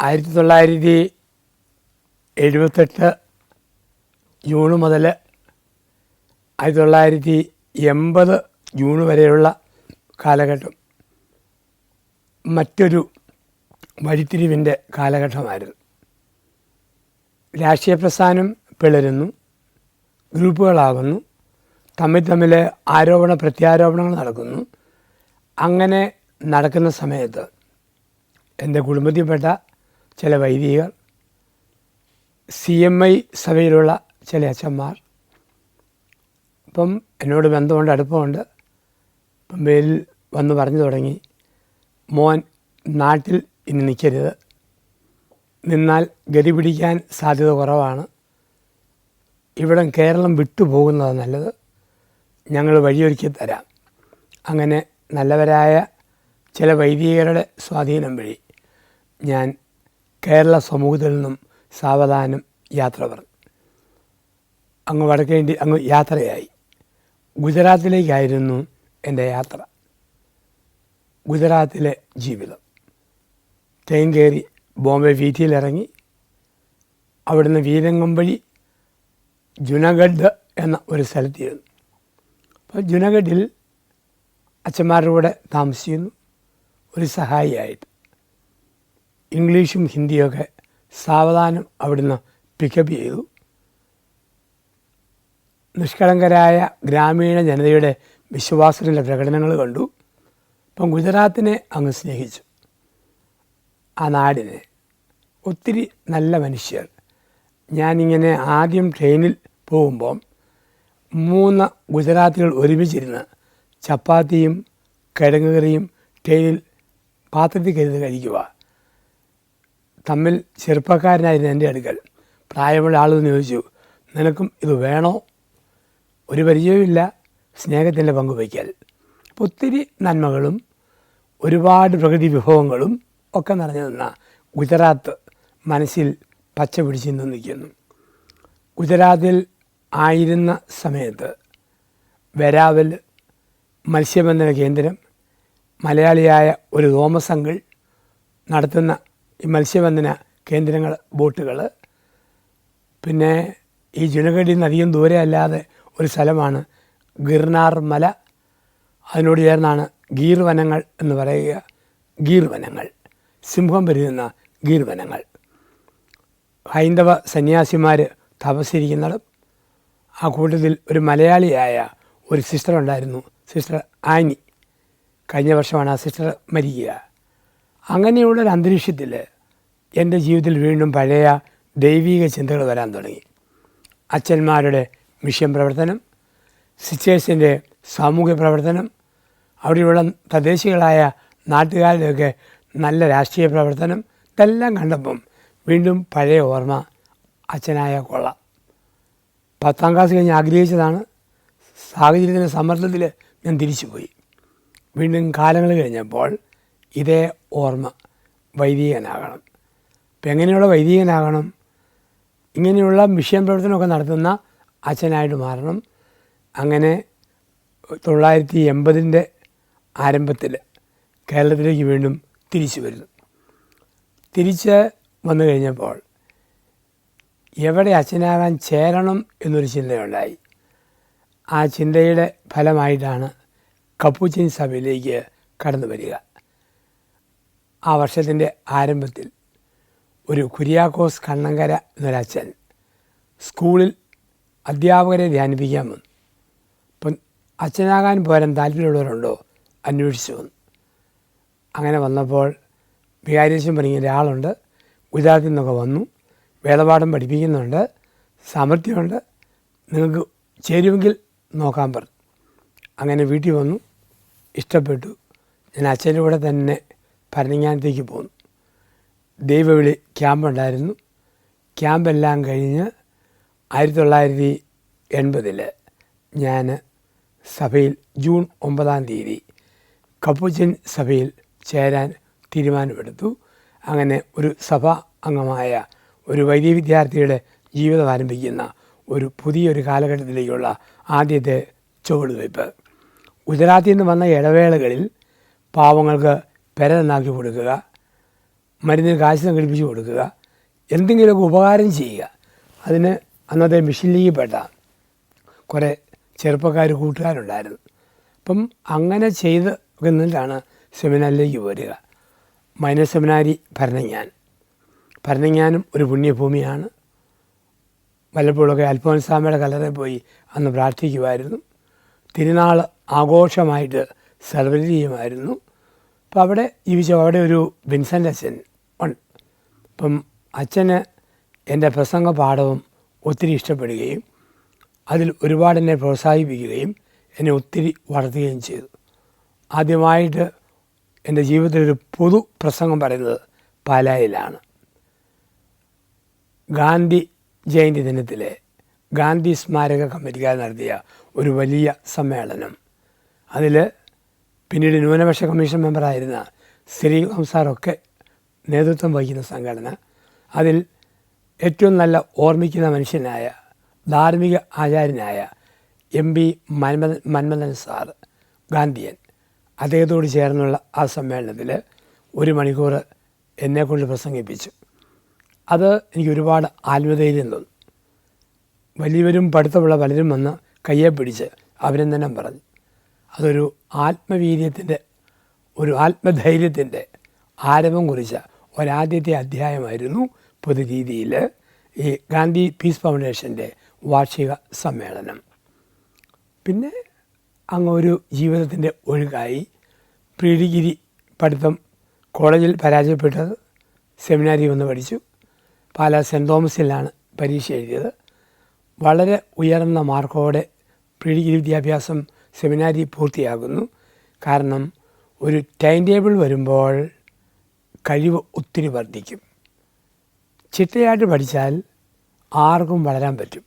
1978 June മുതൽ 1980 June വരെയുള്ള കാലഘട്ടം മറ്റൊരു വഴിത്തിരിവിൻ്റെ കാലഘട്ടമായിരുന്നു. രാഷ്ട്രീയ പ്രസ്ഥാനം പിളരുന്നു, ഗ്രൂപ്പുകളാകുന്നു, തമ്മിൽ ആരോപണ പ്രത്യാരോപണങ്ങൾ നടക്കുന്നു. അങ്ങനെ നടക്കുന്ന സമയത്ത് എൻ്റെ കുടുംബത്തിൽപ്പെട്ട ചില വൈദികർ, CMI സഭയിലുള്ള ചില അച്ഛന്മാർ, ഇപ്പം എന്നോട് ബന്ധമുണ്ട്, അടുപ്പമുണ്ട്. ഇപ്പം പേരിൽ വന്ന് പറഞ്ഞു തുടങ്ങി, മോൻ നാട്ടിൽ ഇനി നിൽക്കരുത്, നിന്നാൽ ഗതി പിടിക്കാൻ സാധ്യത കുറവാണ്, ഇവിടെ കേരളം വിട്ടുപോകുന്നതാണ് നല്ലത്, ഞങ്ങൾ വഴിയൊരുക്കി തരാം. അങ്ങനെ നല്ലവരായ ചില വൈദികരുടെ സ്വാധീനം വഴി ഞാൻ കേരള സമൂഹത്തിൽ നിന്നും സാവധാനം യാത്ര പറഞ്ഞു. അങ്ങ് യാത്രയായി. ഗുജറാത്തിലേക്കായിരുന്നു എൻ്റെ യാത്ര. ഗുജറാത്തിലെ ജീവിതം. ട്രെയിൻ കയറി ബോംബെ വീഥിയിലിറങ്ങി, അവിടുന്ന് വീരംഗം വഴി ജുനഗഡ് എന്ന ഒരു സ്ഥലത്തിരുന്നു. അപ്പോൾ ജുനഗഡിൽ അച്ഛന്മാരുടെ കൂടെ താമസിക്കുന്നു, ഒരു സഹായിയായിട്ട്. ഇംഗ്ലീഷും ഹിന്ദിയൊക്കെ സാവധാനം അവിടുന്ന് പിക്കപ്പ് ചെയ്തു. നിഷ്കളങ്കരായ ഗ്രാമീണ ജനതയുടെ വിശ്വാസത്തിൻ്റെ പ്രകടനങ്ങൾ കണ്ടു. അപ്പം ഗുജറാത്തിനെ അങ്ങ് സ്നേഹിച്ചു, ആ നാടിനെ. ഒത്തിരി നല്ല മനുഷ്യർ. ഞാനിങ്ങനെ ആദ്യം ട്രെയിനിൽ പോകുമ്പം 3 ഗുജറാത്തികൾ ഒരുമിച്ചിരുന്ന് ചപ്പാത്തിയും കിഴങ്ങ് കറിയും ട്രെയിനിൽ പാത്രത്തിൽ കരുതി കഴിക്കുക. തമ്മിൽ ചെറുപ്പക്കാരനായിരുന്നു എൻ്റെ അടുക്കൽ. പ്രായമുള്ള ആളെന്ന് ചോദിച്ചു, നിനക്കും ഇത് വേണോ? ഒരു പരിചയവുമില്ല, സ്നേഹത്തിൻ്റെ പങ്കുവയ്ക്കൽ. ഒത്തിരി നന്മകളും ഒരുപാട് പ്രകൃതി വിഭവങ്ങളും ഒക്കെ നിറഞ്ഞു നിന്ന ഗുജറാത്ത് മനസ്സിൽ പച്ച പിടിച്ച് നിൽക്കുന്നു. ഗുജറാത്തിൽ ആയിരുന്ന സമയത്ത് വെരാവൽ മത്സ്യബന്ധന കേന്ദ്രം, മലയാളിയായ ഒരു തോമസ് അങ്കിൾ നടത്തുന്ന ഈ മത്സ്യബന്ധന കേന്ദ്രങ്ങൾ, ബോട്ടുകൾ. പിന്നെ ഈ ജുനഗഡിൽ നിന്ന് അധികം ദൂരെ അല്ലാതെ ഒരു സ്ഥലമാണ് ഗിർനാർ മല. അതിനോട് ചേർന്നാണ് ഗീർ വനങ്ങൾ എന്ന് പറയുക. ഗീർ വനങ്ങൾ, സിംഹം പെരുകുന്ന ഗീർ വനങ്ങൾ. ഹൈന്ദവ സന്യാസിമാർ തപസ്സിരിക്കുന്നിടം. ആ കൂട്ടത്തിൽ ഒരു മലയാളിയായ ഒരു സിസ്റ്റർ ഉണ്ടായിരുന്നു, സിസ്റ്റർ ആനി. കഴിഞ്ഞ വർഷമാണ് ആ സിസ്റ്റർ മരിക്കുക. അങ്ങനെയുള്ളൊരു അന്തരീക്ഷത്തിൽ എൻ്റെ ജീവിതത്തിൽ വീണ്ടും പഴയ ദൈവിക ചിന്തകൾ വരാൻ തുടങ്ങി. അച്ഛന്മാരുടെ മിഷൻ പ്രവർത്തനം, സിസ്റ്റേഴ്സിൻ്റെ സാമൂഹ്യ പ്രവർത്തനം, അവിടെയുള്ള തദ്ദേശികളായ നാട്ടുകാരുടെയൊക്കെ നല്ല രാഷ്ട്രീയ പ്രവർത്തനം, ഇതെല്ലാം കണ്ടപ്പം വീണ്ടും പഴയ ഓർമ്മ. അച്ഛനായ കൊള്ള. 10ാം ക്ലാസ് കഴിഞ്ഞ് ആഗ്രഹിച്ചതാണ്. സാഹചര്യത്തിൻ്റെ സമ്മർദ്ദത്തിൽ ഞാൻ തിരിച്ചുപോയി. വീണ്ടും കാലങ്ങൾ കഴിഞ്ഞപ്പോൾ ഇതേ ഓർമ്മ, വൈദികനാകണം. ഇപ്പം എങ്ങനെയുള്ള വൈദികനാകണം? ഇങ്ങനെയുള്ള മിഷൻ പ്രവർത്തനമൊക്കെ നടത്തുന്ന അച്ഛനായിട്ട് മാറണം. അങ്ങനെ 1980 ആരംഭത്തിൽ കേരളത്തിലേക്ക് വീണ്ടും തിരിച്ചു വരുന്നു. തിരിച്ച് വന്നു കഴിഞ്ഞപ്പോൾ എവിടെ അച്ഛനാകാൻ ചേരണം എന്നൊരു ചിന്തയുണ്ടായി. ആ ചിന്തയുടെ ഫലമായിട്ടാണ് കപ്പുച്ചിൻ സഭയിലേക്ക് കടന്നു വരിക. ആ വർഷത്തിൻ്റെ ആരംഭത്തിൽ ഒരു കുര്യാക്കോസ് കണ്ണങ്കര എന്നൊരച്ഛൻ സ്കൂളിൽ അധ്യാപകരെ ധ്യാനിപ്പിക്കാൻ വന്നു. അപ്പം അച്ഛനാകാൻ പോരാൻ താല്പര്യമുള്ളവരുണ്ടോ അന്വേഷിച്ചു വന്നു. അങ്ങനെ വന്നപ്പോൾ വികാരിയച്ഛൻ പറഞ്ഞ ഒരാളുണ്ട്, ഗുജറാത്തിൽ നിന്നൊക്കെ വന്നു, വേദപാഠം പഠിപ്പിക്കുന്നുണ്ട്, സാമർഥ്യമുണ്ട്, നിങ്ങൾക്ക് ചേരുമെങ്കിൽ നോക്കാൻ പറഞ്ഞു. അങ്ങനെ വീട്ടിൽ വന്നു, ഇഷ്ടപ്പെട്ടു. ഞാൻ അച്ഛൻ്റെ കൂടെ തന്നെ ഭരണങ്ങാനത്തേക്ക് പോന്നു. ദൈവവിളി ക്യാമ്പുണ്ടായിരുന്നു. ക്യാമ്പെല്ലാം കഴിഞ്ഞ് 1980 ഞാൻ സഭയിൽ ജൂൺ 9 കപ്പുച്ചിൻ സഭയിൽ ചേരാൻ തീരുമാനമെടുത്തു. അങ്ങനെ ഒരു സഭാ അംഗമായ ഒരു വൈദിക വിദ്യാർത്ഥിയുടെ ജീവിതം ആരംഭിക്കുന്ന ഒരു പുതിയൊരു കാലഘട്ടത്തിലേക്കുള്ള ആദ്യത്തെ ചുവടുവയ്പ്. ഗുജറാത്തിൽ നിന്ന് വന്ന ഇടവേളകളിൽ പാവങ്ങൾക്ക് പെര നന്നാക്കി കൊടുക്കുക, മരുന്നിന് കാശ് സംഘടിപ്പിച്ച് കൊടുക്കുക, എന്തെങ്കിലുമൊക്കെ ഉപകാരം ചെയ്യുക. അതിന് അന്നത്തെ മിഷൻ ലീഗിൽ പെട്ട കുറേ ചെറുപ്പക്കാർ കൂട്ടുകാരുണ്ടായിരുന്നു. അപ്പം അങ്ങനെ ചെയ്ത് നിന്നിട്ടാണ് സെമിനാരിലേക്ക് വരിക. മൈനർ സെമിനാരി ഭരണങ്ങാനം ഒരു പുണ്യഭൂമിയാണ്. വല്ലപ്പോഴൊക്കെ അൽഫോൻസാമ്മയുടെ കല്ലറയിൽ പോയി അന്ന് പ്രാർത്ഥിക്കുമായിരുന്നു. തിരുനാൾ ആഘോഷമായിട്ട് സെലിബ്രേറ്റ് ചെയ്യുമായിരുന്നു. അപ്പോൾ അവിടെ അവിടെ ഒരു വിൻസെൻ്റ് അച്ഛൻ ഉണ്ട്. അപ്പം അച്ഛന് എൻ്റെ പ്രസംഗ പാഠവും ഒത്തിരി ഇഷ്ടപ്പെടുകയും അതിൽ ഒരുപാട് എന്നെ പ്രോത്സാഹിപ്പിക്കുകയും എന്നെ ഒത്തിരി വളർത്തുകയും ചെയ്തു. ആദ്യമായിട്ട് എൻ്റെ ജീവിതത്തിലൊരു പൊതു പ്രസംഗം പറയുന്നത് പാലായിലാണ്. ഗാന്ധി ജയന്തി ദിനത്തിലെ ഗാന്ധി സ്മാരക കമ്മിറ്റിക്കാർ നടത്തിയ ഒരു വലിയ സമ്മേളനം. അതിൽ പിന്നീട് ന്യൂനപക്ഷ കമ്മീഷൻ മെമ്പറായിരുന്ന ശ്രീറാം സാറൊക്കെ നേതൃത്വം വഹിക്കുന്ന സംഘടന. അതിൽ ഏറ്റവും നല്ല ഓർമ്മിക്കുന്ന മനുഷ്യനായ ധാർമ്മിക ആചാര്യനായ MP മന്മഥൻ സാർ, ഗാന്ധിയൻ, അദ്ദേഹത്തോട് ചേർന്നുള്ള ആ സമ്മേളനത്തിൽ 1 മണിക്കൂർ എന്നെക്കൊണ്ട് പ്രസംഗിപ്പിച്ചു. അത് എനിക്ക് ഒരുപാട് ആത്മധൈര്യം തോന്നി. വലിയവരും പഠിത്തമുള്ള പലരും വന്ന് കയ്യെ പിടിച്ച് അഭിനന്ദനം പറഞ്ഞു. അതൊരു ആത്മവീര്യത്തിൻ്റെ, ഒരു ആത്മധൈര്യത്തിൻ്റെ ആരംഭം കുറിച്ച ഒരാദ്യത്തെ അധ്യായമായിരുന്നു പൊതുരീതിയിൽ ഈ ഗാന്ധി പീസ് ഫൗണ്ടേഷൻ്റെ വാർഷിക സമ്മേളനം. പിന്നെ അങ്ങൊരു ജീവിതത്തിൻ്റെ ഒഴുക്കായി. പ്രീ ഡിഗ്രി പഠിത്തം കോളേജിൽ പരാജയപ്പെട്ടത് സെമിനാരി വന്ന് പഠിച്ചു. പാലാ സെൻറ്റ് തോമസിലാണ് പരീക്ഷ എഴുതിയത്. വളരെ ഉയർന്ന മാർക്കോടെ പ്രീ ഡിഗ്രി വിദ്യാഭ്യാസം സെമിനാരി പൂർത്തിയാകുന്നു. കാരണം ഒരു ടൈം ടേബിൾ വരുമ്പോൾ കഴിവ് ഒത്തിരി വർദ്ധിക്കും. ചിട്ടയായിട്ട് പഠിച്ചാൽ ആർക്കും വളരാൻ പറ്റും.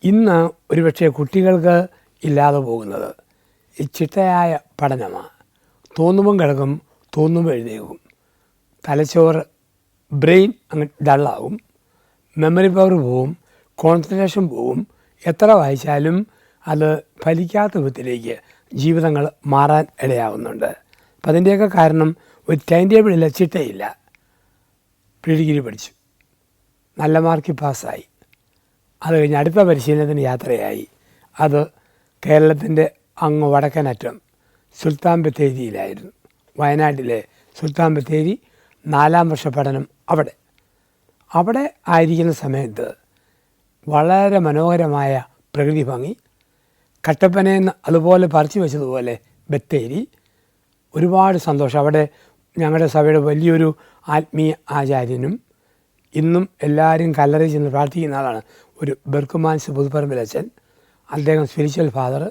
ഇന്ന് ഒരുപക്ഷെ കുട്ടികൾക്ക് ഇല്ലാതെ പോകുന്നത് ഈ ചിട്ടയായ പഠനമാണ്. തോന്നുമ്പം കിടക്കും, തോന്നുമ്പോൾ എഴുന്നേക്കും. തലച്ചോറ് ബ്രെയിൻ അങ്ങ് ഡള്ളാവും, മെമ്മറി പവർ പോവും, കോൺസെൻട്രേഷൻ പോവും. എത്ര വായിച്ചാലും അത് ഫലിക്കാത്ത വിധത്തിലേക്ക് ജീവിതങ്ങൾ മാറാൻ ഇടയാവുന്നുണ്ട്. അപ്പം അതിൻ്റെയൊക്കെ കാരണം ഒരു ടൈം ടേബിളില്ല, ചിട്ടയില്ല. പ്രീ ഡിഗ്രി പഠിച്ചു, നല്ല മാർക്കിൽ പാസ്സായി. അത് കഴിഞ്ഞ് അടുത്ത പരിശീലനത്തിന് യാത്രയായി. അത് കേരളത്തിൻ്റെ അങ്ങ് വടക്കനറ്റം സുൽത്താൻ ബത്തേരിയിലായിരുന്നു. വയനാട്ടിലെ സുൽത്താൻ ബത്തേരി 4ാം വർഷ പഠനം അവിടെ ആയിരിക്കുന്ന സമയത്ത് വളരെ മനോഹരമായ പ്രകൃതി ഭംഗി. കട്ടപ്പനയെന്ന് അതുപോലെ പറിച്ചു വെച്ചതുപോലെ ബത്തേരി. ഒരുപാട് സന്തോഷം. അവിടെ ഞങ്ങളുടെ സഭയുടെ വലിയൊരു ആത്മീയ ആചാര്യനും ഇന്നും എല്ലാവരും കല്ലറയിൽ ചെന്ന് പ്രാർത്ഥിക്കുന്ന ആളാണ് ഒരു ബെർക്കുമാൻസ് പുതുപ്പറമ്പിലച്ഛൻ. അദ്ദേഹം സ്പിരിച്വൽ ഫാദർ.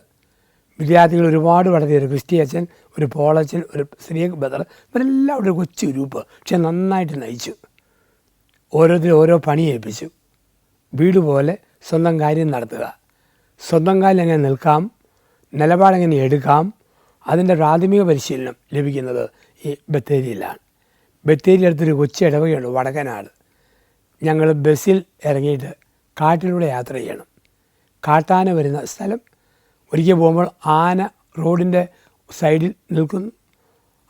വിദ്യാർത്ഥികൾ ഒരുപാട് വളർത്തിയ ഒരു ക്രിസ്റ്റി അച്ഛൻ, ഒരു പോളച്ചൻ, ഒരു ശ്രീക് ബദർ, ഇവരെല്ലാം ഒരു കൊച്ചു ഗ്രൂപ്പ്. പക്ഷെ നന്നായിട്ട് നയിച്ചു. ഓരോരുത്തരും ഓരോ പണി ഏൽപ്പിച്ചു. വീട് പോലെ സ്വന്തം കാര്യം നടത്തുക, സ്വന്തം കാലിൽ എങ്ങനെ നിൽക്കാം, നിലപാടെങ്ങനെ എടുക്കാം, അതിൻ്റെ പ്രാഥമിക പരിശീലനം ലഭിക്കുന്നത് ഈ ബത്തേരിയിലാണ്. ബത്തേരി അടുത്തൊരു കൊച്ചു ഇടവകയുണ്ട്, വടക്കനാട്. ഞങ്ങൾ ബസ്സിൽ ഇറങ്ങിയിട്ട് കാട്ടിലൂടെ യാത്ര ചെയ്യണം. കാട്ടാന വരുന്ന സ്ഥലം. ഒരിക്കൽ പോകുമ്പോൾ ആന റോഡിൻ്റെ സൈഡിൽ നിൽക്കുന്നു.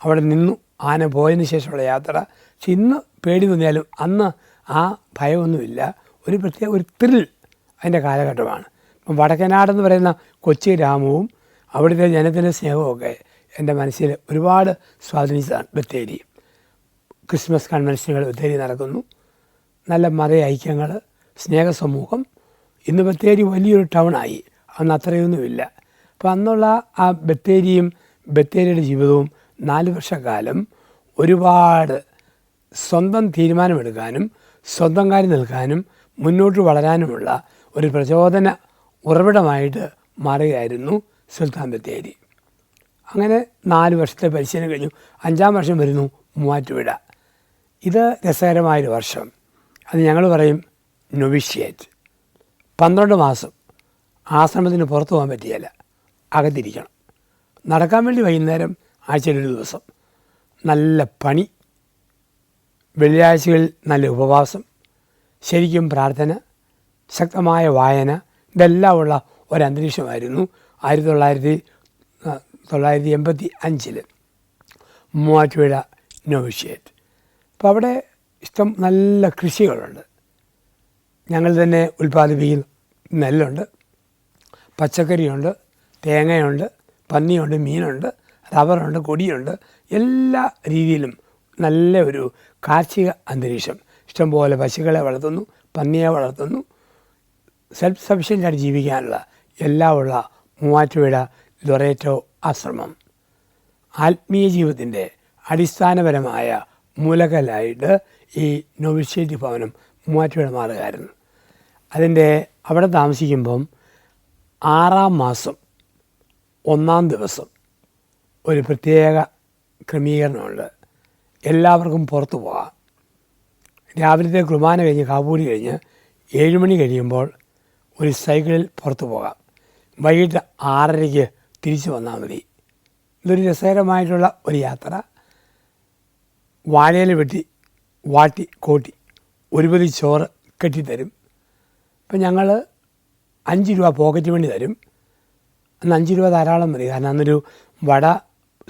അവിടെ നിന്നു. ആന പോയതിന് ശേഷമുള്ള യാത്ര. പക്ഷെ ഇന്ന് പേടി തോന്നിയാലും അന്ന് ആ ഭയമൊന്നുമില്ല. ഒരു പ്രത്യേക ഒരു ത്രിൽ അതിൻ്റെ കാലഘട്ടമാണ്. ഇപ്പം വടക്കനാടെന്ന് പറയുന്ന കൊച്ചി ഗ്രാമവും അവിടുത്തെ ജനത്തിൻ്റെ സ്നേഹമൊക്കെ എൻ്റെ മനസ്സിൽ ഒരുപാട് സ്വാധീനിച്ചതാണ് ബത്തേരി. ക്രിസ്മസ് കൺവെൻഷനുകൾ ബത്തേരി നടക്കുന്നു. നല്ല മത ഐക്യങ്ങൾ, സ്നേഹസമൂഹം. ഇന്ന് ബത്തേരി വലിയൊരു ടൗണായി. അന്ന് അത്രയൊന്നുമില്ല. അപ്പോൾ അന്നുള്ള ആ ബത്തേരിയും ബത്തേരിയുടെ ജീവിതവും 4 വർഷക്കാലം ഒരുപാട് സ്വന്തം തീരുമാനമെടുക്കാനും സ്വന്തം കാര്യം നിൽക്കാനും മുന്നോട്ട് വളരാനുമുള്ള ഒരു പ്രചോദന ഉറവിടമായിട്ട് മാറുകയായിരുന്നു സുൽത്താൻ ബത്തേരി. അങ്ങനെ 4 വർഷത്തെ പരിശീലനം കഴിഞ്ഞു. 5ാം വർഷം വരുന്നു മൂവാറ്റുപുഴ. ഇത് രസകരമായൊരു വർഷം. അത് ഞങ്ങൾ പറയും നൊവിഷ്യേറ്റ്. 12 മാസം ആശ്രമത്തിന് പുറത്തു പോകാൻ പറ്റിയല്ല, അകത്തിരിക്കണം. നടക്കാൻ വേണ്ടി വൈകുന്നേരം ആഴ്ചയിലൊരു ദിവസം. നല്ല പണി, വെള്ളിയാഴ്ചകളിൽ നല്ല ഉപവാസം, ശരിക്കും പ്രാർത്ഥന, ശക്തമായ വായന, ഇതെല്ലാം ഉള്ള ഒരന്തരീക്ഷമായിരുന്നു 1985 മൂവാറ്റുപുഴ നൊവിഷ്യേറ്റ്. അപ്പോൾ അവിടെ ഇഷ്ടം നല്ല കൃഷികളുണ്ട്. ഞങ്ങൾ തന്നെ ഉൽപ്പാദിപ്പിക്കുന്ന നെല്ലുണ്ട്, പച്ചക്കറിയുണ്ട്, തേങ്ങയുണ്ട്, പന്നിയുണ്ട്, മീനുണ്ട്, റബ്ബറുണ്ട്, കൊടിയുണ്ട്. എല്ലാ രീതിയിലും നല്ല ഒരു കാർഷിക അന്തരീക്ഷം. ഇഷ്ടംപോലെ പശുക്കളെ വളർത്തുന്നു, പന്നിയെ വളർത്തുന്നു. സെൽഫ് സഫിഷ്യൻ്റായിട്ട് ജീവിക്കാനുള്ള എല്ലാം ഉള്ള മൂവാറ്റുപുഴ ലൊറേറ്റോ ആശ്രമം ആത്മീയ ജീവിതത്തിൻ്റെ അടിസ്ഥാനപരമായ മൂലകല്ലായിട്ട് ഈ നോവിഷ്യേറ്റ് ഭവനം മൂവാറ്റുപുഴ മാറുകയായിരുന്നു. അതിൻ്റെ അവിടെ താമസിക്കുമ്പം 6-ാം മാസം 1-ാം ദിവസം ഒരു പ്രത്യേക ക്രമീകരണമുണ്ട്. എല്ലാവർക്കും പുറത്തു പോകാം. രാവിലത്തെ കുർബാന കഴിഞ്ഞ് കാപ്പൂടി കഴിഞ്ഞ് 7 മണി കഴിയുമ്പോൾ ഒരു സൈക്കിളിൽ പുറത്തു പോകാം. വൈകിട്ട് 6:30 തിരിച്ചു വന്നാൽ മതി. ഇതൊരു രസകരമായിട്ടുള്ള ഒരു യാത്ര. വാഴയില വെട്ടി വാട്ടി കോട്ടി ഒരു പൊതി ചോറ് കെട്ടിത്തരും. അപ്പം ഞങ്ങൾ 5 രൂപ പോക്കറ്റ് മണി തരും. അന്ന് 5 രൂപ ധാരാളം മതി. കാരണം അന്നൊരു വട,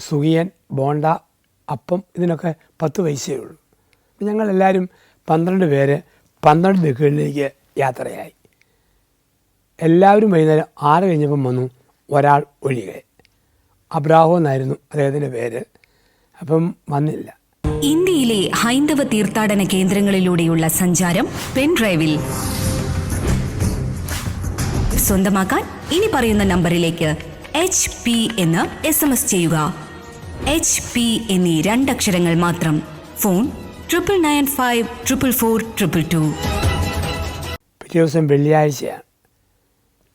സുഖിയൻ, ബോണ്ട, അപ്പം ഇതിനൊക്കെ 10 പൈസയേ ഉള്ളൂ. അപ്പം ഞങ്ങളെല്ലാവരും 12 പേര് 12 ദിക്കുകളിലേക്ക് യാത്രയായി. എല്ലാവരും വൈകുന്നേരം 6 കഴിഞ്ഞപ്പം വന്നു. ഒരാൾ ഒഴികെ. അബ്രാഹോ എന്നായിരുന്നു അദ്ദേഹത്തിൻ്റെ പേര്. അപ്പം വന്നില്ല. ഇന്ത്യയിലെ ഹൈന്ദവ തീർത്ഥാടന കേന്ദ്രങ്ങളിലൂടെയുള്ള സഞ്ചാരം പെൻഡ്രൈവിൽ സ്വന്തമാക്കാൻ ഇനി പറയുന്ന നമ്പറിലേക്ക് HP എന്ന് SMS ചെയ്യുക. HP എന്നീ 2 അക്ഷരങ്ങൾ മാത്രം. ഫോൺ 99544422. പിറ്റേ ദിവസം വെള്ളിയാഴ്ചയാണ്.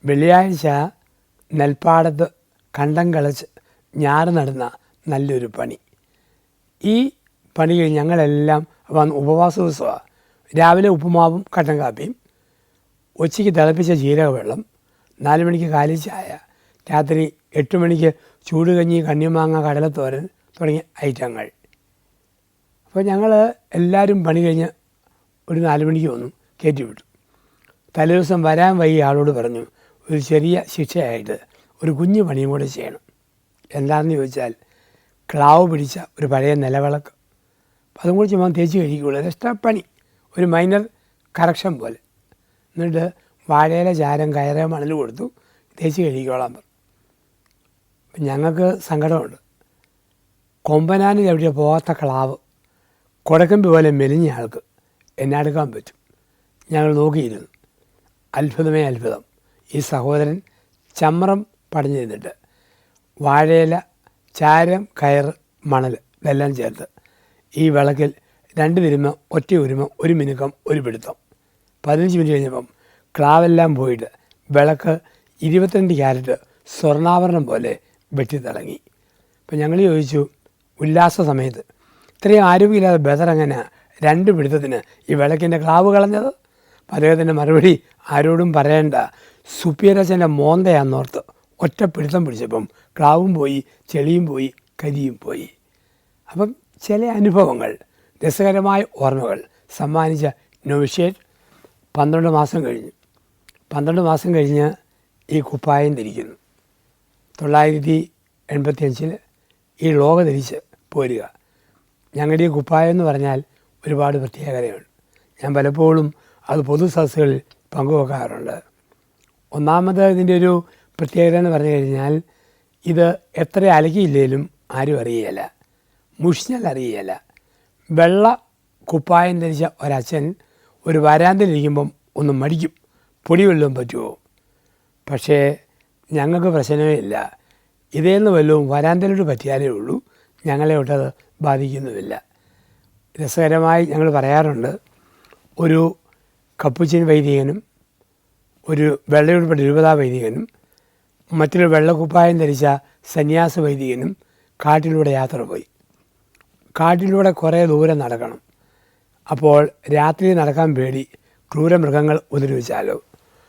വെള്ളിയാഴ്ച നെൽപ്പാടത്ത് കണ്ടം കളച്ച് ഞാറ് നടുന്ന നല്ലൊരു പണി. ഈ പണി കഴിഞ്ഞ് ഞങ്ങളെല്ലാം വന്ന് ഉപവാസ ദിവസമാണ്. രാവിലെ ഉപ്പുമാവും കട്ടൻ കാപ്പിയും, ഉച്ചയ്ക്ക് തിളപ്പിച്ച ജീരകവെള്ളം, 4 മണിക്ക് കാലിച്ചായ, രാത്രി 8 മണിക്ക് ചൂടുകഞ്ഞി, കണ്ണിമാങ്ങ, കടലത്തോരൻ തുടങ്ങിയ ഐറ്റങ്ങൾ. അപ്പോൾ ഞങ്ങൾ എല്ലാവരും പണി കഴിഞ്ഞ് ഒരു 4 മണിക്ക് വന്നു, കയറ്റി വിട്ടു. തലേദിവസം വരാൻ വൈകി ആളോട് പറഞ്ഞു, ഒരു ചെറിയ ശിക്ഷയായിട്ട് ഒരു കുഞ്ഞു പണിയും കൂടെ ചെയ്യണം. എന്താണെന്ന് ചോദിച്ചാൽ ക്ലാവ് പിടിച്ച ഒരു പഴയ നിലവിളക്ക്, അതും കൂടി ചുമ്മാ തേച്ച് കഴിക്കുകയുള്ളൂ. എക്സ്ട്രാ പണി, ഒരു മൈനർ കറക്ഷൻ പോലെ. എന്നിട്ട് വാഴയില ചാരം കയറേ മണൽ കൊടുത്തു, തേച്ച് കഴിക്കോളാൻ പറഞ്ഞു. അപ്പം ഞങ്ങൾക്ക് സങ്കടമുണ്ട്. കൊമ്പനാന് ചവിട്ടിയ പോകാത്ത ക്ലാവ് കൊടക്കമ്പി പോലെ മെലിഞ്ഞ ആൾക്ക് എന്നെ എടുക്കാൻ പറ്റും. ഞങ്ങൾ നോക്കിയിരുന്നു. അത്ഭുതമേ അത്ഭുതം. ഈ സഹോദരൻ ചമ്രം പടഞ്ഞു നിന്നിട്ട് വാഴയില, ചാരം, കയറ്, മണൽ ഇതെല്ലാം ചേർത്ത് ഈ വിളക്കിൽ 2 തിരുമ, ഒറ്റ ഉരുമ, ഒരു മിനുക്കം, ഒരു പിടുത്തം. 15 മിനിറ്റ് കഴിഞ്ഞപ്പം ക്ലാവെല്ലാം പോയിട്ട് വിളക്ക് 22 ക്യാരറ്റ് സ്വർണ്ണാഭരണം പോലെ വെട്ടിത്തിളങ്ങി. അപ്പം ഞങ്ങൾ ചോദിച്ചു, ഉല്ലാസ സമയത്ത് ഇത്രയും ആരോഗ്യമില്ലാതെ ബദറങ്ങനെ 2 പിടുത്തത്തിന് ഈ വിളക്കിൻ്റെ ക്ലാവ് കളഞ്ഞത്? അദ്ദേഹത്തിൻ്റെ മറുപടി ആരോടും പറയേണ്ട, സുപ്പിയരച്ചൻ്റെ മോന്തയാന്നോർത്ത് ഒറ്റ പിടുത്തം പിടിച്ചപ്പം ക്ലാവും പോയി, ചെളിയും പോയി, കരിയും പോയി. അപ്പം ചില അനുഭവങ്ങൾ, രസകരമായ ഓർമ്മകൾ സമ്മാനിച്ച നോവിഷ്യേറ്റ് 12 മാസം കഴിഞ്ഞു. 12 മാസം കഴിഞ്ഞ് ഈ കുപ്പായം ധരിക്കുന്നു. 985 ഈ ലോക ധരിച്ച് പോരുക. ഞങ്ങളുടെ ഈ കുപ്പായം എന്ന് പറഞ്ഞാൽ ഒരുപാട് പ്രത്യേകതയുണ്ട്. ഞാൻ പലപ്പോഴും അത് പൊതു സദസ്സുകളിൽ പങ്കുവെക്കാറുണ്ട്. ഒന്നാമത് ഇതിൻ്റെ ഒരു പ്രത്യേകത എന്ന് പറഞ്ഞു കഴിഞ്ഞാൽ, ഇത് എത്ര അലക്കിയില്ലേലും ആരും അറിയുകയില്ല, മുഷിഞ്ഞാൽ അറിയുകയില്ല. വെള്ള കുപ്പായം ധരിച്ച ഒരച്ഛൻ ഒരു വരാന്തയിലിരിക്കുമ്പം ഒന്ന് മടിക്കും, പൊടി വല്ലതും പറ്റുമോ? പക്ഷേ ഞങ്ങൾക്ക് പ്രശ്നമേ ഇല്ല. ഇതേന്ന് വല്ലതും വരാന്തയിലോട്ട് പറ്റിയാലേ ഉള്ളൂ, ഞങ്ങളെ ഒട്ടത് ബാധിക്കുന്നുമില്ല. രസകരമായി ഞങ്ങൾ പറയാറുണ്ട്, ഒരു കപ്പുച്ചിൻ വൈദികനും ഒരു വെള്ളയുടുപ്പെട്ട രൂപതാ വൈദികനും മറ്റൊരു വെള്ളക്കുപ്പായം ധരിച്ച സന്യാസ വൈദികനും കാട്ടിലൂടെ യാത്ര പോയി. കാട്ടിലൂടെ കുറേ ദൂരം നടക്കണം. അപ്പോൾ രാത്രി നടക്കാൻ പേടി, ക്രൂരമൃഗങ്ങൾ ഉപദ്രവിച്ചാലോ.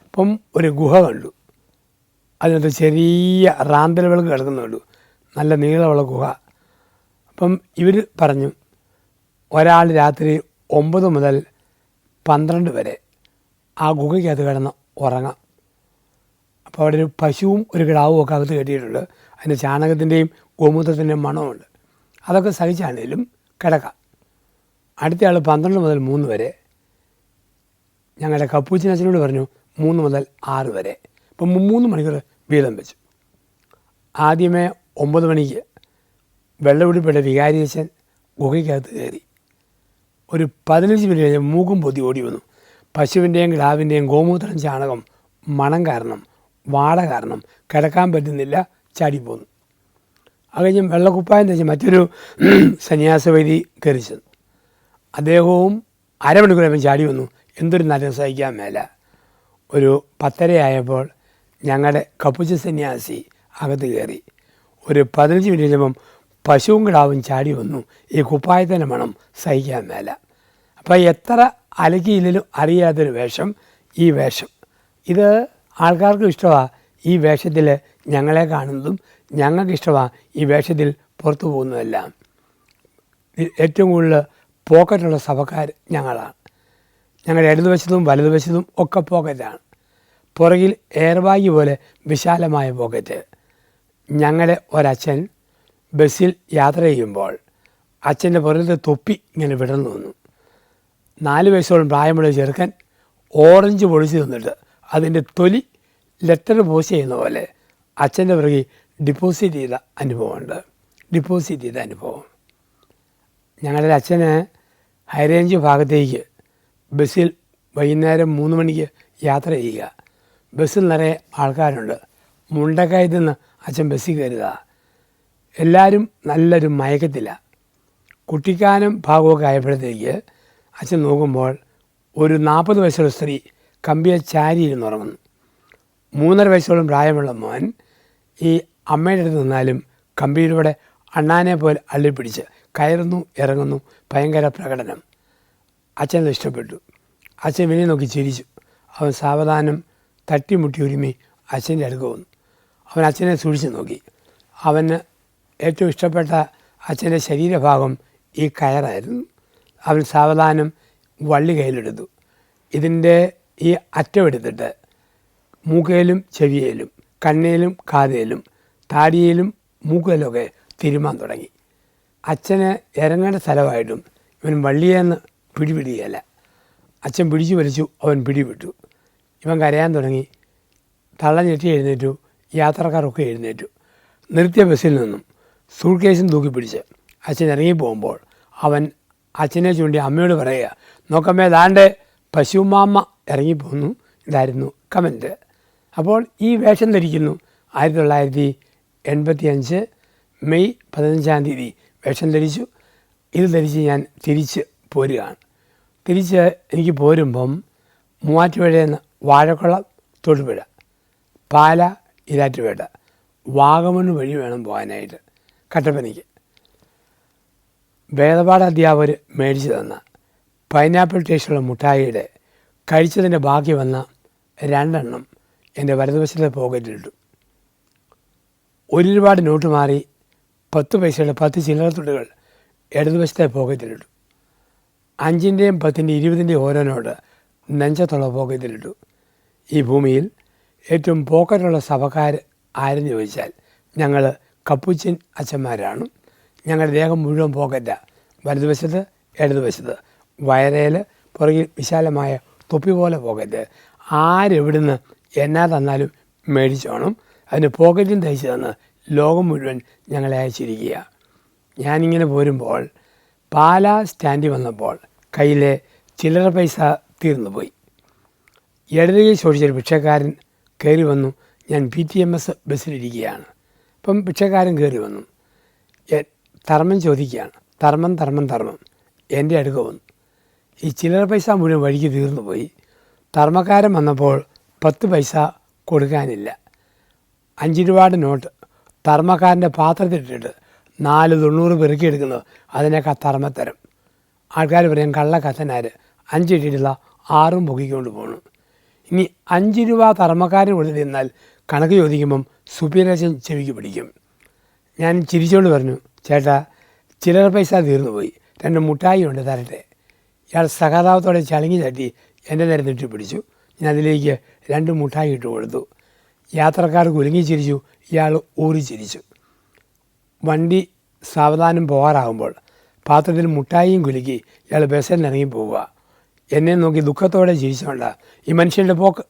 അപ്പം ഒരു ഗുഹ കണ്ടു. അതിനകത്ത് ചെറിയ റാന്തൽ വിളക്ക് കിടക്കുന്നുള്ളൂ, നല്ല നീളമുള്ള ഗുഹ. അപ്പം ഇവർ പറഞ്ഞു, ഒരാൾ രാത്രി 9 മുതൽ 12 വരെ ആ ഗുഹയ്ക്കകത്ത് കിടന്ന് ഉറങ്ങാം. അപ്പോൾ അവിടെ ഒരു പശുവും ഒരു കിടാവും ഒക്കെ അകത്ത് കെട്ടിയിട്ടുണ്ട്. അതിൻ്റെ ചാണകത്തിൻ്റെയും ഗോമൂത്രത്തിൻ്റെയും മണമുണ്ട്. അതൊക്കെ സഹിച്ചാണേലും കിടക്കാം. അടുത്ത ആൾ 12 മുതൽ 3 വരെ. ഞങ്ങളുടെ കപ്പൂച്ചിൻ അച്ഛനോട് പറഞ്ഞു 3 മുതൽ 6 വരെ. അപ്പം 3 മണിക്കൂർ വീതം വെച്ചു. ആദ്യമേ 9 മണിക്ക് വെള്ളപിടിപ്പെട്ട വികാരി അച്ഛൻ ഗുഹയ്ക്കകത്ത് കയറി. ഒരു 15 മിനിറ്റ് കഴിഞ്ഞ് മൂക്കും പൊതി ഓടി വന്നു. പശുവിൻ്റെയും കിടാവിൻ്റെയും ഗോമൂത്രം ചാണകം മണം കാരണം, വാട കാരണം കിടക്കാൻ പറ്റുന്നില്ല, ചാടിപ്പോന്നു. അത് കഴിഞ്ഞ് വെള്ളക്കുപ്പായം തേച്ച് മറ്റൊരു സന്യാസവൈദി കയറി ചെന്നു. അദ്ദേഹവും അരമണിക്കൂറായപ്പോൾ ചാടി വന്നു. എന്തൊരു നരം സഹിക്കാൻ മേല. ഒരു 10:30 ആയപ്പോൾ ഞങ്ങളുടെ കപ്പുച്ച സന്യാസി അകത്ത് കയറി. ഒരു 15 മിനിറ്റ് കഴിഞ്ഞപ്പം പശുവും കിടാവും ചാടി വന്നു. ഈ കുപ്പായത്തിൻ്റെ മണം സഹിക്കാൻ മേല. അപ്പോൾ എത്ര അലക്കിയില്ലെങ്കിലും അറിയാത്തൊരു വേഷം ഈ വേഷം. ഇത് ആൾക്കാർക്കും ഇഷ്ടമാണ്. ഈ വേഷത്തിൽ ഞങ്ങളെ കാണുന്നതും ഞങ്ങൾക്കിഷ്ടമാണ് ഈ വേഷത്തിൽ പുറത്തു പോകുന്നതെല്ലാം. ഏറ്റവും കൂടുതൽ പോക്കറ്റുള്ള സഭക്കാർ ഞങ്ങളാണ്. ഞങ്ങളുടെ ഇടതുവശത്തും വലതുവശത്തും ഒക്കെ പോക്കറ്റാണ്. പുറകിൽ എയർബാഗ് പോലെ വിശാലമായ പോക്കറ്റ്. ഞങ്ങളുടെ ഒരച്ഛൻ ബസ്സിൽ യാത്ര ചെയ്യുമ്പോൾ അച്ഛൻ്റെ പുറത്തെ തൊപ്പി ഇങ്ങനെ വിടർന്നു വന്നു. 4 വയസ്സോളം പ്രായമുള്ള ചെറുക്കൻ ഓറഞ്ച് പൊളിച്ച് തന്നിട്ട് അതിൻ്റെ തൊലി ലെറ്റർ പോസ്റ്റ് ചെയ്യുന്ന പോലെ അച്ഛൻ്റെ പുറകിൽ ഡിപ്പോസിറ്റ് ചെയ്ത അനുഭവം. ഞങ്ങളുടെ അച്ഛന് ഹൈറേഞ്ച് ഭാഗത്തേക്ക് ബസ്സിൽ വൈകുന്നേരം 3 മണിക്ക് യാത്ര ചെയ്യുക. ബസ്സിൽ നിറയെ ആൾക്കാരുണ്ട്. മുണ്ടക്കയത്ത് നിന്ന് അച്ഛൻ ബസ്സിൽ കയറുക. എല്ലാവരും നല്ലൊരു മയക്കത്തിലാണ്. കുട്ടിക്കാനം ഭാഗമൊക്കെ ആയപ്പോഴത്തേക്ക് അച്ഛൻ നോക്കുമ്പോൾ ഒരു 40 വയസ്സുള്ള സ്ത്രീ കമ്പിയെ ചാരിയിരുന്ന് ഉറങ്ങുന്നു. 3.5 വയസ്സോളം പ്രായമുള്ള മോൻ ഈ അമ്മയുടെ അടുത്ത് നിന്നാലും കമ്പിയിലൂടെ അണ്ണാനെ പോലെ അള്ളിപ്പിടിച്ച് കയറുന്നു, ഇറങ്ങുന്നു. ഭയങ്കര പ്രകടനം. അച്ഛനത് ഇഷ്ടപ്പെട്ടു. അച്ഛൻ വിനെ നോക്കി ചിരിച്ചു. അവൻ സാവധാനം തട്ടിമുട്ടി ഒരുമി അച്ഛൻ്റെ അടുക്ക് വന്നു. അവൻ അച്ഛനെ സൂക്ഷിച്ച് നോക്കി. അവന് ഏറ്റവും ഇഷ്ടപ്പെട്ട അച്ഛൻ്റെ ശരീരഭാഗം ഈ കയറായിരുന്നു. അവൻ സാവധാനം വള്ളി കയ്യിലെടുത്തു. ഇതിൻ്റെ ഈ അറ്റമെടുത്തിട്ട് മൂക്കയിലും ചെവിയിലും കണ്ണയിലും കാതയിലും താടിയിലും മൂക്കയിലൊക്കെ തിരുമാൻ തുടങ്ങി. അച്ഛന് ഇറങ്ങേണ്ട സ്ഥലമായിട്ടും ഇവൻ വള്ളിയെന്ന് പിടിപിടിയല്ല. അച്ഛൻ പിടിച്ചു വലിച്ചു. അവൻ പിടിവിട്ടു. ഇവൻ കരയാൻ തുടങ്ങി. തള്ള ഞെട്ടി എഴുന്നേറ്റു. യാത്രക്കാരൊക്കെ എഴുന്നേറ്റു. നിർത്തിയ ബസ്സിൽ നിന്നും സൂട്ട് കേസും തൂക്കി പിടിച്ച് അച്ഛൻ ഇറങ്ങിപ്പോകുമ്പോൾ അവൻ അച്ഛനെ ചൂണ്ടി അമ്മയോട് പറയുക, നോക്കമ്മേ ദാണ്ടെ പശുമാമ്മ ഇറങ്ങിപ്പോന്നു. ഇതായിരുന്നു കമൻറ്റ്. അപ്പോൾ ഈ വേഷം ധരിക്കുന്നു. 1985 മെയ് 15-ാം തീയതി വേഷം ധരിച്ചു. ഇത് ധരിച്ച് ഞാൻ തിരിച്ച് പോരുകയാണ്. തിരിച്ച് എനിക്ക് പോരുമ്പം മൂവാറ്റുപുഴയിൽ നിന്ന് വാഴക്കുളം തൊടുപുഴ, പാല ഇരാറ്റുപേട്ട, വാഗമണ് വഴി വേണം പോകാനായിട്ട് കട്ടപ്പനയ്ക്ക്. വേദപാഠ അധ്യാപകർ മേടിച്ചു തന്ന പൈനാപ്പിൾ ടേസ്റ്റുള്ള മുട്ടായിയുടെ കഴിച്ചതിൻ്റെ ബാക്കി വന്ന 2 എണ്ണം എൻ്റെ വലതുവശത്തെ പോക്കറ്റിലിട്ടു. 1 രൂപയുടെ നോട്ട് മാറി 10 പൈസയുടെ 10 ചില്ലറ തുട്ടുകൾ ഇടതുവശത്തെ പോക്കറ്റിലിട്ടു. 5-ൻ്റെയും 10-ൻ്റെയും 20-ൻ്റെയും ഓരോ നോട്ട് നെഞ്ചത്തുള്ള പോക്കറ്റിലിട്ടു. ഈ ഭൂമിയിൽ ഏറ്റവും പോക്കറ്റുള്ള സഭക്കാർ ആരെന്ന് ചോദിച്ചാൽ ഞങ്ങൾ കപ്പുച്ചിൻ അച്ഛന്മാരാണ്. ഞങ്ങളുടെ ദേഹം മുഴുവൻ പോക്കറ്റാണ്. വലതുവശത്ത്, ഇടതുവശത്ത്, വയറേൽ, പുറകിൽ വിശാലമായ തൊപ്പി പോലെ പോക്കറ്റ്. ആരെവിടുന്ന് എന്നാ തന്നാലും മേടിച്ചോണം. അതിന് പോക്കറ്റും തയ്ച്ച് തന്ന് ലോകം മുഴുവൻ ഞങ്ങളെ അയച്ചിരിക്കുക. ഞാനിങ്ങനെ പോരുമ്പോൾ പാലാ സ്റ്റാൻഡിൽ വന്നപ്പോൾ കയ്യിലെ ചില്ലറ പൈസ തീർന്നു പോയി. ഇടതുകൈ ചോദിച്ചൊരു ഭിക്ഷക്കാരൻ കയറി വന്നു. ഞാൻ PTMS ബസ്സിലിരിക്കുകയാണ്. അപ്പം ഭിക്ഷക്കാരൻ കയറി വന്നു. ധർമ്മം ചോദിക്കുകയാണ്. ധർമ്മം എൻ്റെ അടുക്ക വന്നു. ഈ ചില്ലറ പൈസ മുഴുവൻ വഴിക്ക് തീർന്നു പോയി. ധർമ്മക്കാരൻ വന്നപ്പോൾ 10 പൈസ കൊടുക്കാനില്ല. 5 രൂപയുടെ നോട്ട് ധർമ്മക്കാരൻ്റെ പാത്രത്തിലിട്ടിട്ട് 4.90 പെറുക്കിയെടുക്കുന്നത് അതിനേക്കാൾ ധർമ്മത്തരം. ആൾക്കാർ പറയും കള്ളക്കത്തനാർ 5 ഇട്ടിട്ടുള്ള 6 പൊക്കിക്കൊണ്ട് പോകണം. ഇനി 5 രൂപ ധർമ്മക്കാരൻ കൊടുത്ത് തിന്നാൽ കണക്ക് ചോദിക്കുമ്പം സുപ്പീരിയച്ചൻ ചെവിക്ക് പിടിക്കും. ഞാൻ ചിരിച്ചുകൊണ്ട് പറഞ്ഞു, ചേട്ടാ ചില്ലറ പൈസ തീർന്നു പോയി, 2 മുട്ടായി ഉണ്ട് തരട്ടെ. ഇയാൾ സഹതാപത്തോടെ ചളുങ്ങി തട്ടി എൻ്റെ നേരെ നെറ്റി പിടിച്ചു. ഞാൻ അതിലേക്ക് 2 മുട്ടായി ഇട്ട് കൊടുത്തു. യാത്രക്കാർ കുലുങ്ങി ചിരിച്ചു. ഇയാൾ ഊറി ചിരിച്ചു. വണ്ടി സാവധാനം പോകാറാകുമ്പോൾ പാത്രത്തിൽ മുട്ടായിയും കുലുക്കി ഇയാൾ ബസ്സിൽ നിന്ന് ഇറങ്ങി പോവുക. എന്നെ നോക്കി ദുഃഖത്തോടെ ജീവിച്ചുകൊണ്ട് ഈ മനുഷ്യൻ്റെ പോക്ക്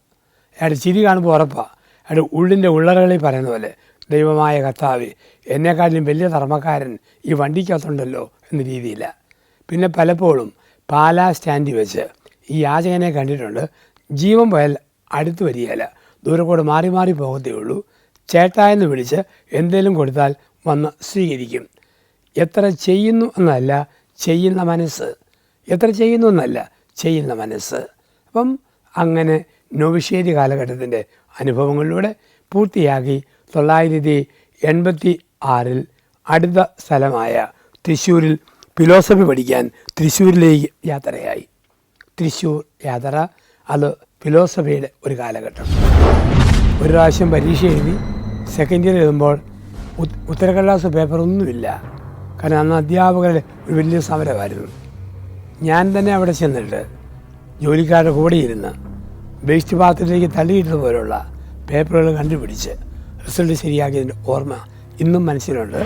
അയാളുടെ ചിരി കാണുമ്പോൾ ഉറപ്പാണ്. അയാളുടെ ഉള്ളിൻ്റെ ഉള്ളറകളിൽ പറയുന്ന പോലെ ദൈവമായ കർത്താവേ, എന്നെക്കാട്ടിലും വലിയ ധർമ്മക്കാരൻ ഈ വണ്ടിക്കകത്തുണ്ടല്ലോ എന്ന രീതിയില്ല. പിന്നെ പലപ്പോഴും പാലാ സ്റ്റാൻഡിൽ വെച്ച് ഈ യാചകനെ കണ്ടിട്ടുണ്ട്. ജീവൻ പോയാൽ അടുത്ത് വരികയില്ല, ദൂരെ കൂടെ മാറി മാറി പോകത്തേ ഉള്ളൂ. ചേട്ടായെന്ന് വിളിച്ച് എന്തെങ്കിലും കൊടുത്താൽ വന്ന് സ്വീകരിക്കും. എത്ര ചെയ്യുന്നു എന്നല്ല ചെയ്യുന്ന മനസ്സ്, എത്ര ചെയ്യുന്നു എന്നല്ല ചെയ്യുന്ന മനസ്സ്. അപ്പം അങ്ങനെ നൊവിഷ്യേറ്റ് കാലഘട്ടത്തിൻ്റെ അനുഭവങ്ങളിലൂടെ പൂർത്തിയാക്കി 1986 അടുത്ത സ്ഥലമായ തൃശ്ശൂരിൽ ഫിലോസഫി പഠിക്കാൻ തൃശ്ശൂരിലേക്ക് യാത്രയായി. തൃശ്ശൂർ യാത്ര അത് ഫിലോസഫിയുടെ ഒരു കാലഘട്ടം. ഒരു പ്രാവശ്യം പരീക്ഷ എഴുതി സെക്കൻഡ് ഇയർ എഴുതുമ്പോൾ ഉത്തരക്കടലാസ് പേപ്പറൊന്നുമില്ല. കാരണം അന്ന് അധ്യാപകരുടെ ഒരു വലിയ സമരമായിരുന്നു. ഞാൻ തന്നെ അവിടെ ചെന്നിട്ട് ജോലിക്കാരുടെ കൂടെ ഇരുന്ന് വേസ്റ്റ് പാത്രത്തിലേക്ക് തള്ളിയിട്ടതുപോലുള്ള പേപ്പറുകൾ കണ്ടുപിടിച്ച് റിസൾട്ട് ശരിയാക്കിയതിൻ്റെ ഓർമ്മ ഇന്നും മനസ്സിലുണ്ട്.